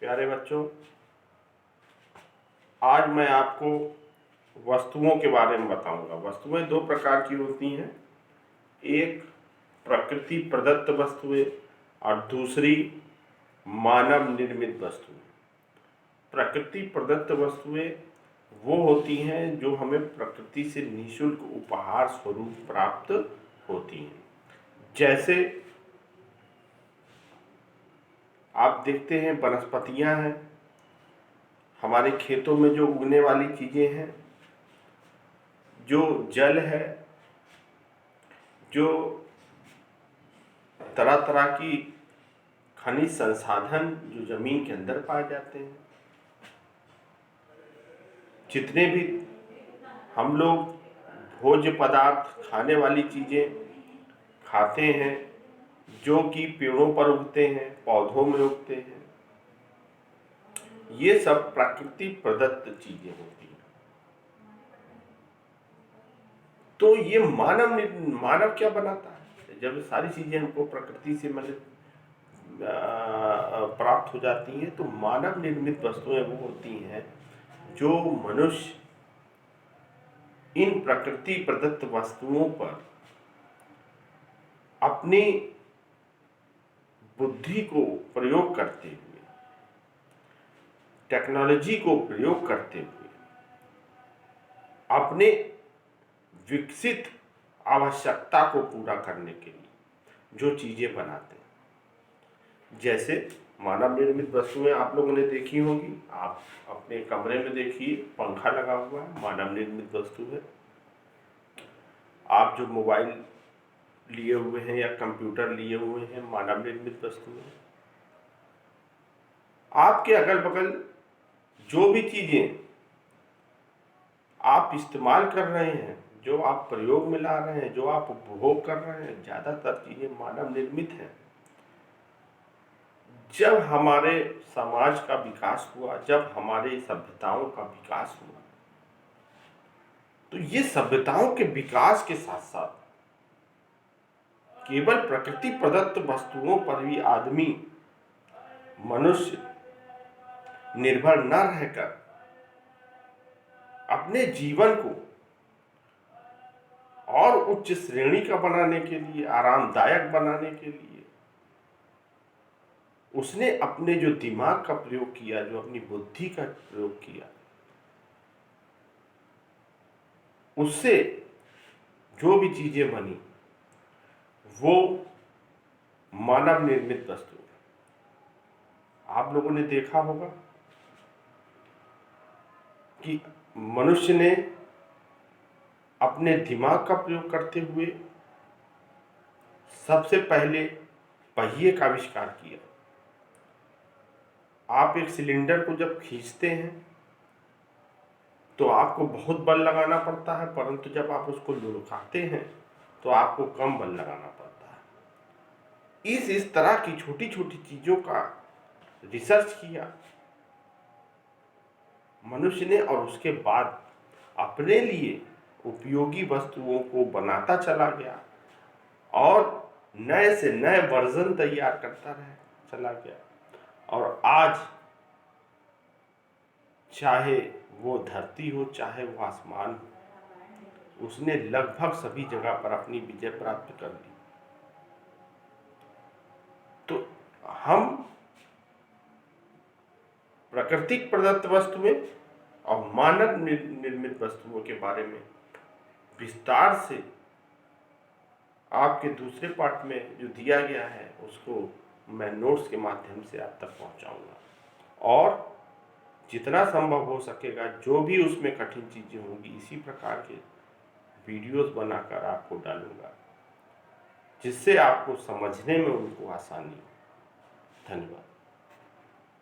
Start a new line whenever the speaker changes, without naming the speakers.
प्यारे बच्चों, आज मैं आपको वस्तुओं के बारे में बताऊंगा। वस्तुएं दो प्रकार की होती हैं, एक प्रकृति प्रदत्त वस्तुएं और दूसरी मानव निर्मित वस्तुएं। प्रकृति प्रदत्त वस्तुएं वो होती हैं जो हमें प्रकृति से निःशुल्क उपहार स्वरूप प्राप्त होती हैं। जैसे आप देखते हैं वनस्पतियां हैं, हमारे खेतों में जो उगने वाली चीजें हैं, जो जल है, जो तरह तरह की खनिज संसाधन जो जमीन के अंदर पाए जाते हैं, जितने भी हम लोग भोज्य पदार्थ खाने वाली चीजें खाते हैं, जो कि पेड़ों पर उगते हैं, पौधों में उगते हैं, ये सब प्रकृति प्रदत्त चीजें होती हैं। तो ये मानव क्या बनाता है? जब सारी चीजें हमको प्रकृति से मतलब प्राप्त हो जाती हैं, तो मानव निर्मित वस्तुएं वो होती हैं जो मनुष्य इन प्रकृति प्रदत्त वस्तुओं पर अपनी बुद्धि को प्रयोग करते हुए, टेक्नोलॉजी को प्रयोग करते हुए अपने विकसित आवश्यकता को पूरा करने के लिए जो चीजें बनाते हैं। जैसे मानव निर्मित वस्तुएं आप लोगों ने देखी होंगी, आप अपने कमरे में देखिए, पंखा लगा हुआ है, मानव निर्मित वस्तु है। आप जो मोबाइल लिए हुए हैं या कंप्यूटर लिए हुए हैं, मानव निर्मित वस्तु है। आपके अगल बगल जो भी चीजें आप इस्तेमाल कर रहे हैं, जो आप प्रयोग में ला रहे हैं, जो आप उपभोग कर रहे हैं, ज्यादातर चीजें मानव निर्मित हैं। जब हमारे समाज का विकास हुआ, जब हमारे सभ्यताओं का विकास हुआ, तो ये सभ्यताओं के विकास के साथ साथ केवल प्रकृति प्रदत्त वस्तुओं पर भी आदमी, मनुष्य निर्भर न रहकर अपने जीवन को और उच्च श्रेणी का बनाने के लिए, आरामदायक बनाने के लिए उसने अपने जो दिमाग का प्रयोग किया, जो अपनी बुद्धि का प्रयोग किया, उससे जो भी चीजें बनी वो मानव निर्मित वस्तु है। आप लोगों ने देखा होगा कि मनुष्य ने अपने दिमाग का प्रयोग करते हुए सबसे पहले पहिए का आविष्कार किया। आप एक सिलेंडर को जब खींचते हैं तो आपको बहुत बल लगाना पड़ता है, परंतु जब आप उसको लुढ़काते हैं तो आपको कम बल लगाना पड़ता है। इस तरह की छोटी छोटी चीजों का रिसर्च किया मनुष्य ने, और उसके बाद अपने लिए उपयोगी वस्तुओं को बनाता चला गया और नए से नए वर्जन तैयार करता चला गया। और आज चाहे वो धरती हो, चाहे वो आसमान हो, उसने लगभग सभी जगह पर अपनी विजय प्राप्त कर ली। तो हम प्राकृतिक प्रदत्त वस्तुएं और मानव निर्मित वस्तुओं के बारे में विस्तार से आपके दूसरे पार्ट में जो दिया गया है उसको मैं नोट्स के माध्यम से आप तक पहुंचाऊंगा, और जितना संभव हो सकेगा जो भी उसमें कठिन चीजें होंगी इसी प्रकार के वीडियोस बनाकर आपको डालूंगा, जिससे आपको समझने में उनको आसानी हो। धन्यवाद।